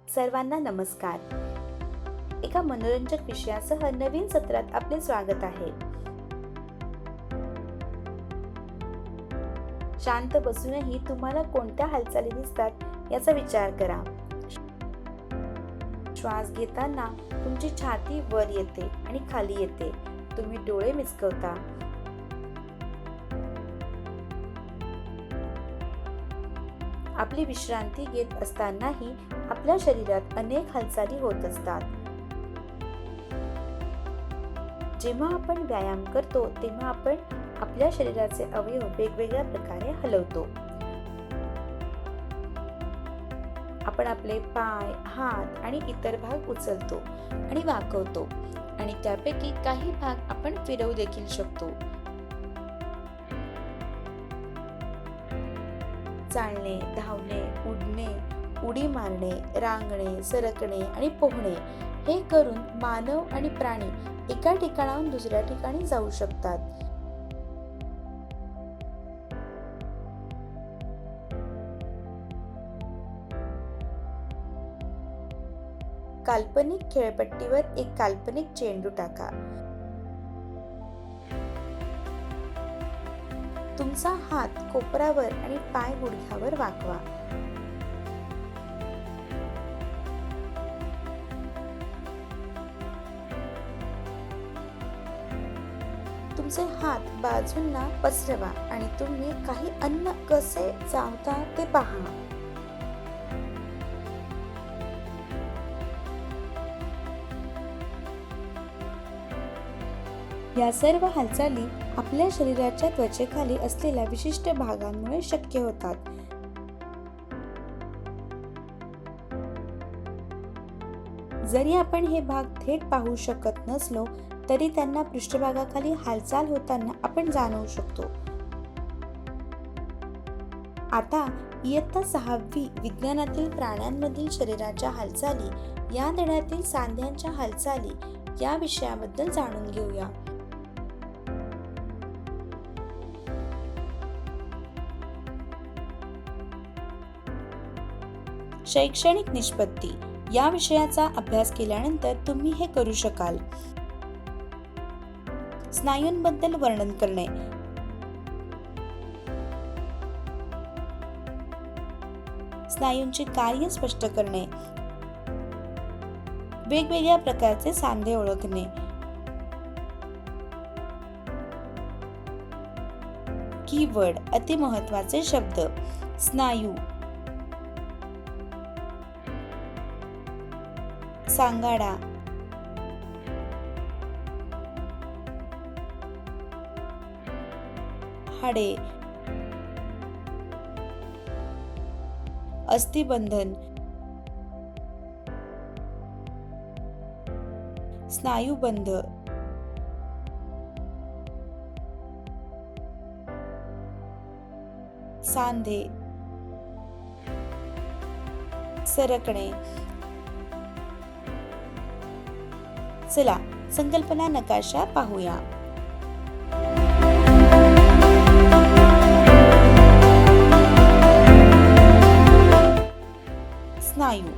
सर्वांना नमस्कार. एका मनोरंजक विषयासह नवीन सत्रात आपले स्वागत आहे. शांत बसूनही तुम्हाला कोणत्या हालचाली दिसतात याचा विचार करा. श्वास घेताना तुमची छाती वर येते आणि खाली येते. तुम्ही डोळे मिचकवता. आपली विश्रांती घेत असतानाही आपल्या शरीरात अनेक हालचाली होत असतात. जेव्हा आपण व्यायाम करतो तेव्हा आपण आपल्या शरीराचे अवयव वेगवेगळ्या प्रकारे हलवतो. आपण आपले पाय, हात आणि इतर भाग उचलतो आणि वाकवतो आणि त्यापैकी काही भाग आपण फिरवू देखील शकतो. चालणे, धावणे, उडणे, उडी मारणे, रांगणे, सरकणे आणि पोहणे हे करून मानव आणि प्राणी एका ठिकाणाहून दुसऱ्या ठिकाणी जाऊ शकतात. काल्पनिक खेळपट्टीवर एक काल्पनिक चेंडू टाका. तुमचा हात कोपरावर आणि पाय गुडघ्यावर वाकवा. तुमचे हात बाजूंना पसरवा आणि तुम्ही काही अन्न कसे चावता ते पहा. या सर्व हालचाली आपल्या शरीराच्या त्वचेखाली असलेल्या विशिष्ट भागांमुळे शक्य होतात. जरी आपण हे भाग थेट पाहू शकत नसलो तरी त्यांना पृष्ठभागाखाली हालचाल होताना आपण जाणवू शकतो. आता इयत्ता 6वी विज्ञानातील प्राण्यांमधील शरीराच्या हालचाली या धड्यातील सांध्यांच्या हालचाली या विषयाबद्दल जाणून घेऊया. शैक्षणिक निष्पत्ती या विषयाचा अभ्यास केल्यानंतर तुम्ही हे करू शकाल. स्नायूंबद्दल वर्णन करणे, स्नायूंचे कार्य स्पष्ट करणे, वेगवेगळ्या प्रकारचे सांधे ओळखणे, कीवर्ड अति महत्त्वाचे शब्द स्नायू, सांगाडा, हाडे, अस्थिबंधन, स्नायुबंध, सांधे, सरकणे. चला संकल्पना नकाशा पाहूया. स्नायू.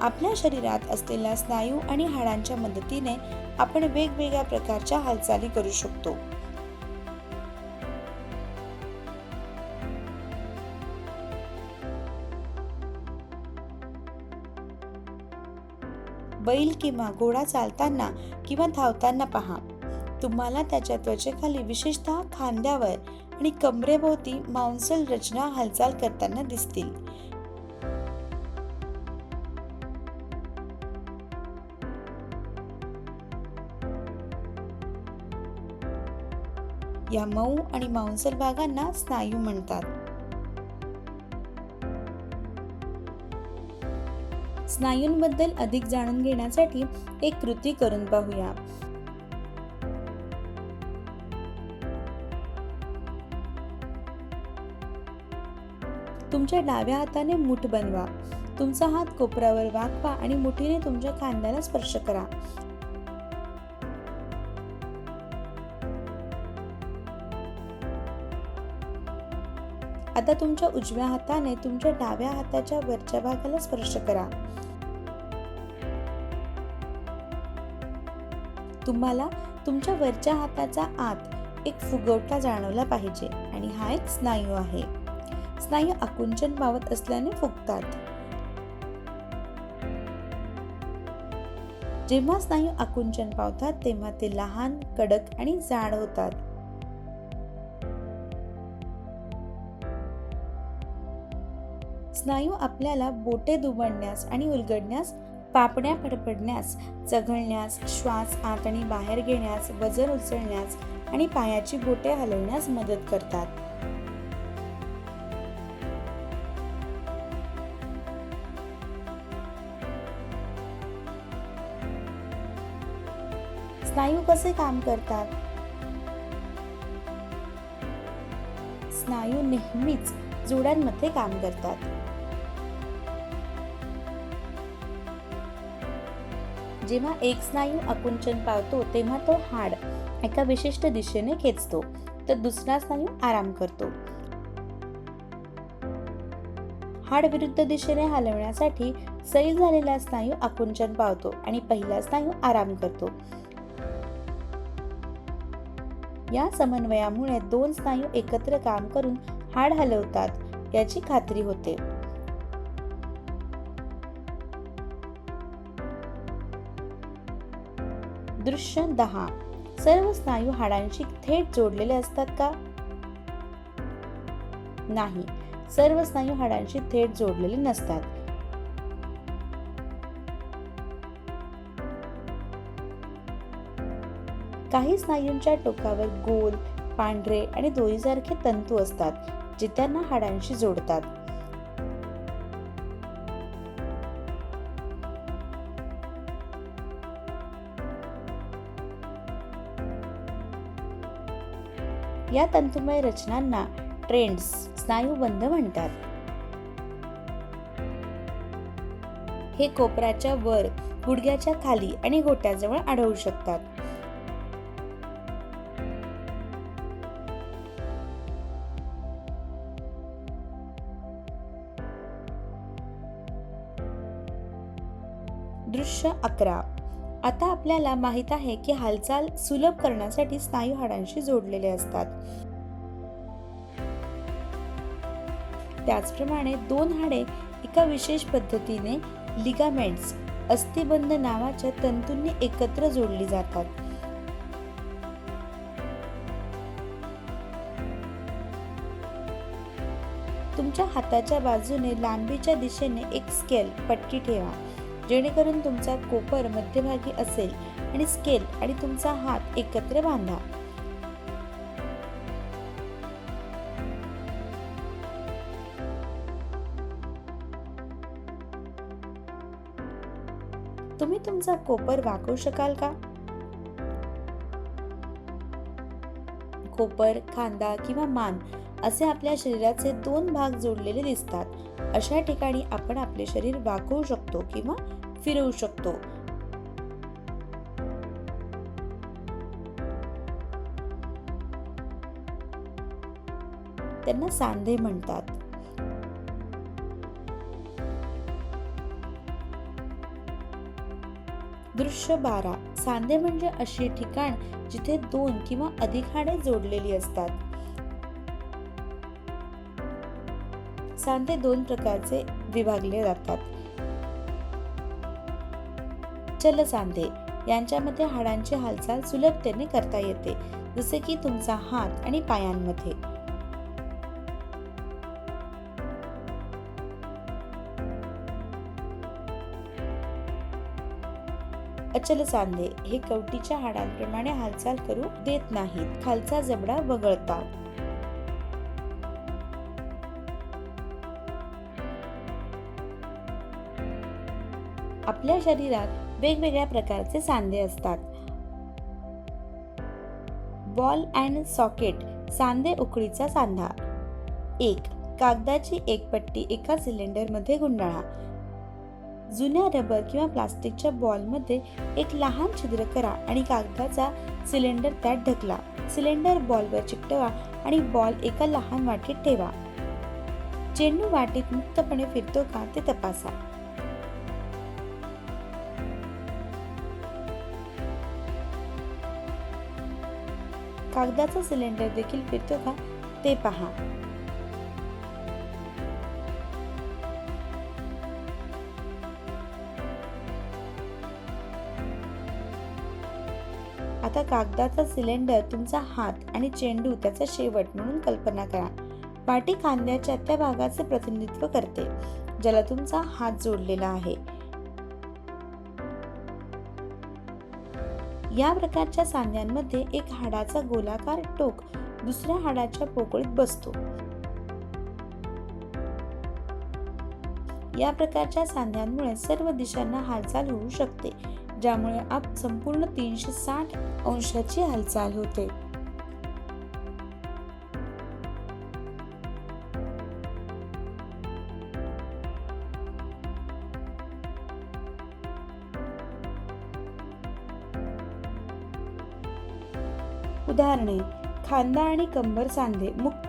आपल्या शरीरात असलेल्या स्नायू आणि हाडांच्या मदतीने आपण वेगवेगळ्या प्रकारच्या हालचाली करू शकतो. बैल किंवा घोडा चालताना किंवा धावताना पहा. तुम्हाला त्याच्या त्वचेखाली विशेषतः खांद्यावर आणि कमरेभोवती मांसल रचना हालचाल करताना दिसतील. या मऊ आणि मांसल भागांना स्नायू म्हणतात. स्नायूंबद्दल अधिक जाणून घेण्यासाठी एक कृती करून पाहूया. तुमच्या डाव्या हाताने मूठ बनवा. तुमचा हात कोपरावर वाकवा आणि मुठीने तुमच्या खांद्याला स्पर्श करा. आता तुमच्या उजव्या हाताने तुमच्या डाव्या हाताच्या वरच्या भागाला स्पर्श करा. तुम्हाला तुमच्या वरच्या हाताचा आत एक फुगवटा जाणवला पाहिजे आणि हा एक स्नायू आहे. स्नायू आकुंचन पावत असल्याने फुगतात. जेव्हा स्नायू आकुंचन पावतात तेव्हा ते लहान, कडक आणि जाड होतात. स्नायू आपल्याला बोटे दुमडण्यास आणि उलगडण्यास, पापण्या फडफडण्यास, चघळण्यास, श्वास आत आणि बाहेर घेण्यास, वजन उचलण्यास आणि पायाची बोटे हलवण्यास मदत करतात. स्नायू कसे काम करतात? स्नायू नेहमीच जोड्यांमध्ये काम करतात. जेव्हा एक स्नायू आकुंचन पावतो तेव्हा तो हाड एका विशिष्ट दिशेने खेचतो, तर दुसरा स्नायू आराम करतो. हाड विरुद्ध दिशेने हलवण्यासाठी सैल झालेला स्नायू आकुंचन पावतो आणि पहिला स्नायू आराम करतो. या समन्वयामुळे दोन स्नायू एकत्र काम करून हाड हलवतात याची खात्री होते. दृश्य 10. सर्व स्नायू हाडांशी थेट जोडलेले असतात का? नाही, सर्व स्नायू हाडांशी थेट जोडलेले नसतात. काही स्नायूंच्या टोकावर गोल, पांढरे आणि दोरीसारखे तंतू असतात, जे त्यांना हाडांशी जोडतात. या तंतुमय रचनांना ट्रेंड्स, स्नायुबंध म्हणतात. हे कोपराच्या वर, गुडघ्याच्या खाली आणि घोट्याजवळ आढळू शकतात. दृश्य 11. आता आपल्याला माहित आहे की हालचाल सुलभ करण्यासाठी स्नायू हाडांशी जोडलेले असतात. त्याचप्रमाणे दोन हाडे एका विशेष पद्धतीने लिगामेंट्स, अस्थिबंध नावाच्या तंतूंनी एकत्र जोडली जातात. तुमच्या हाताच्या बाजूने लांबीच्या दिशेने एक स्केल पट्टी ठेवा, जेणेकरून तुमचा कोपर मध्यभागी असेल आणि स्केल आणि तुमचा हात एकत्र बांधा. तुम्ही तुमचा कोपर वाकवू शकाल का? कोपर, खांदा किंवा मान असे आपल्या शरीराचे दोन भाग जोडलेले दिसतात. अशा ठिकाणी आपण आपले शरीर वाकवू शकतो किंवा फिरवू शकतो. त्यांना सांधे म्हणतात. दृश्य 12. सांधे म्हणजे अशी ठिकाण जिथे दोन किंवा अधिक हाडे जोडलेली असतात. सांधे दोन प्रकारचे विभागले जातात. चल सांधे यांच्यामध्ये हाडांची हालचाल सुलभतेने करता येते, जसे की तुमचा हात आणि पायांमध्ये. अचल सांधे हे कवटीच्या हाडांप्रमाणे हालचाल करू देत नाहीत. खालचा जबडा वगळतात. आपल्या शरीरात वेगवेगळ्या प्रकारचे सांधे असतात. बॉल अँड सॉकेट सांधे उकळीचा सांधा. 1. कागदाची एक पट्टी एका सिलेंडर मध्ये गुंडाळा. जुन्या रबर किंवा प्लास्टिकच्या बॉलमध्ये एक लहान छिद्र करा आणि कागदाचा सिलेंडर त्यात ढकला. सिलेंडर बॉलवर चिकटवा आणि बॉल एका लहान वाटीत ठेवा. चेंडू वाटेत मुक्तपणे फिरतो का ते तपासा. कागदाचा सिलेंडर देखील फिरतो का ते पहा. आता कागदाचा सिलेंडर तुमचा हात आणि चेंडू त्याचा शेवट म्हणून कल्पना करा. वाटी खांद्याच्या त्या भागाचे प्रतिनिधित्व करते ज्याला तुमचा हात जोडलेला आहे. या प्रकारच्या सांध्यांमध्ये एक हाडाचा गोलाकार टोक दुसऱ्या हाडाच्या पोकळीत बसतो. या प्रकारच्या सांध्यांमुळे सर्व दिशांना हालचाल होऊ शकते, ज्यामुळे संपूर्ण 360 अंशाची हालचाल होते. उदाहरणे: खांदा आणि कंबर सांधे मुख्य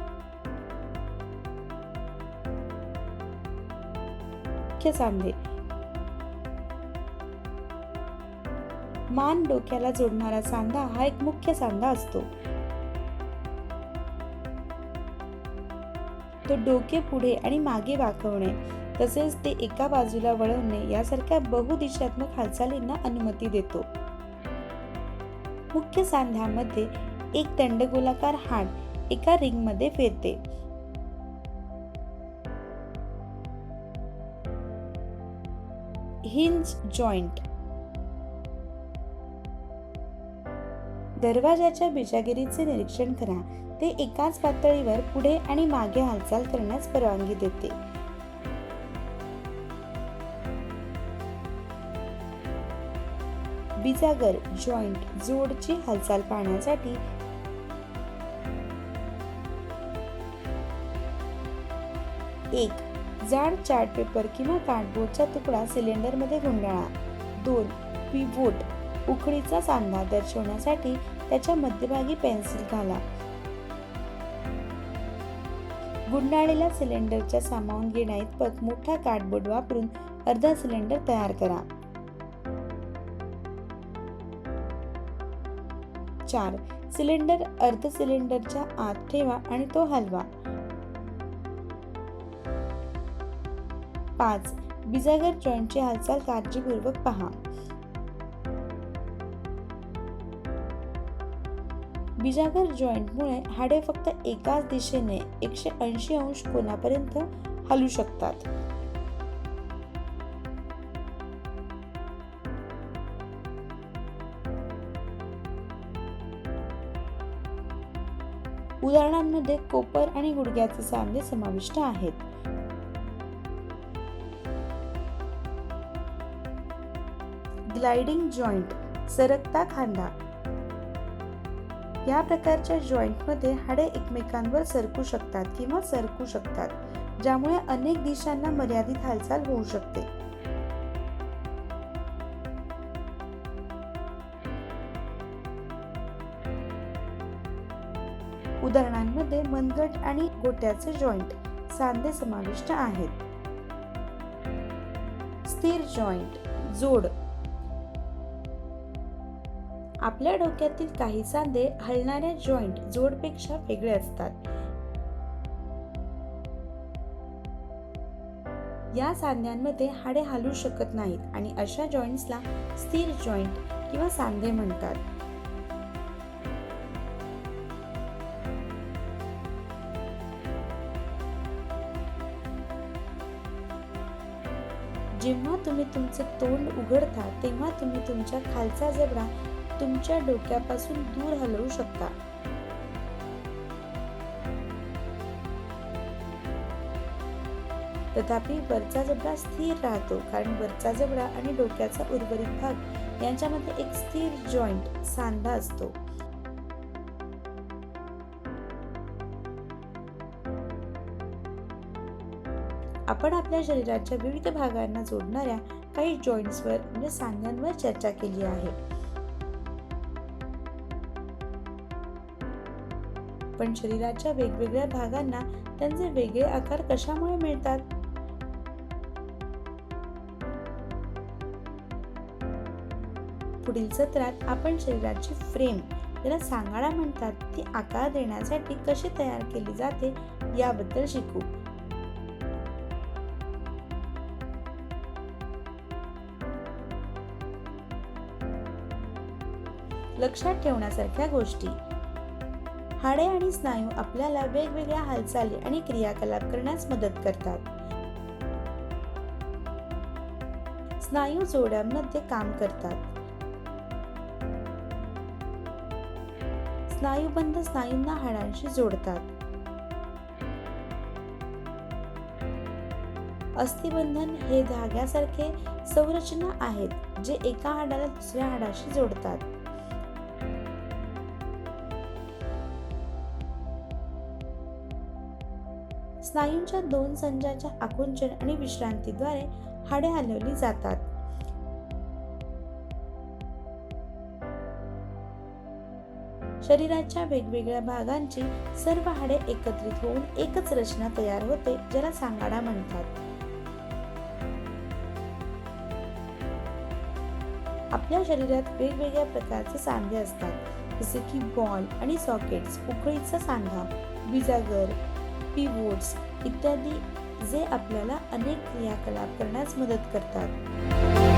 सांधे. मान डोक्याला जोडणारा सांधा हा एक मुख्य सांधा असतो. तो डोके पुढे आणि मागे वाकवणे तसेच ते एका बाजूला वळवणे यासारख्या बहुदिशात्मक हालचालींना अनुमती देतो. मुख्य सांध्यामध्ये एक दंडगोलाकार हाड एका रिंगमध्ये फिरते. Hinge joint. दरवाजाच्या बिजागिरीचे निरीक्षण करा. ते एकाच पातळीवर पुढे आणि मागे हालचाल करण्यास परवानगी देते. बिजागर जॉइंट जोडची हालचाल पाहण्यासाठी एक जाड चार्ट पेपर किंवा कार्डबोर्डचा तुकडा सिलेंडर मध्ये गुंडाळा. 2 पिव्होट उखळीचा सांधा दर्शवण्यासाठी त्याच्या मध्यभागी पेन्सिल घाला. गुंडाळलेल्या सिलेंडरच्या सामावून घेण्याइतपत मोठा कार्डबोर्ड वापरून अर्धा सिलेंडर तयार करा. 4 सिलेंडर अर्ध सिलेंडरच्या आत ठेवा आणि तो हलवा. 5 बिजागर जॉइंटची हालचाल काळजीपूर्वक पहा. बिजागर जॉइंटमुळे हाडे फक्त एकाच दिशेने 180 अंश कोनापर्यंत हलू शकतात. उदाहरणांमध्ये कोपर आणि गुडघ्याचे सांधे समाविष्ट आहेत. ग्लाइडिंग जॉइंट सरकता खांदा. या प्रकारच्या जॉइंटमध्ये हाडे एकमेकांवर सरकू शकतात किंवा सरकू शकतात, ज्यामुळे अनेक दिशांना मर्यादित हालचाल होऊ शकते. उदाहरणांमध्ये मनगट आणि गोट्याचे जॉइंट सांधे समाविष्ट आहेत. स्थिर जॉइंट जोड. आपल्या डोक्यातील काही सांधे हलणाऱ्या जॉइंट जोडपेक्षा वेगळे असतात. या सांध्यांमध्ये हाडे हलू शकत नाहीत आणि अशा जॉइंट्सला स्थिर जॉइंट किंवा सांधे म्हणतात. जेव्हा तुम्ही तुमचे तोंड उघडता तेव्हा तुम्ही तुमच्या खालचा जबडा तुमच्या डोक्यापासून दूर हलवू शकता. तथापि वरचा जबडा स्थिर राहतो, कारण वरचा जबडा आणि डोक्याचा उर्वरित भाग यांच्यामध्ये एक स्थिर जॉइंट सांधा असतो. आपण आपल्या शरीराच्या विविध भागांना जोडणाऱ्या काही जॉइंट्सवर म्हणजे सांध्यांवर चर्चा केली आहे. आपण शरीराच्या वेगवेगळ्या भागांना त्यांचे वेगळे आकार कशामुळे मिळतात? पुढील सत्रात आपण शरीराची फ्रेम, ज्याला सांगाडा म्हणतात, ती आकार देण्यासाठी कशी तयार केली जाते याबद्दल शिकू. लक्षात ठेवण्यासारख्या गोष्टी: हाडे आणि स्नायू आपल्याला वेगवेगळ्या हालचाली आणि क्रियाकलाप करण्यास मदत करतात. स्नायू जोड्यांमध्ये काम करतात. स्नायुबंध स्नायूंना हाडांशी जोडतात. अस्थिबंधन हे धाग्यासारखे संरचना आहेत जे एका हाडाला दुसऱ्या हाडाशी जोडतात. स्नायूंच्या दोन संचाच्या आकुंचन आणि विश्रांतीद्वारे हाडे हलवली जातात. शरीराच्या वेगवेगळ्या भागांची सर्व हाडे एकत्रित होऊन एकच रचना तयार होते, ज्याला सांगाडा म्हणतात. आपल्या शरीरात वेगवेगळ्या प्रकारचे सांधे असतात, जसे की बॉल आणि सॉकेट्स, उकळीचा सांधा, बिजागर, पिव्होट्स इत्यादी, जे आपल्याला अनेक क्रियाकलाप करण्यास मदत करतात.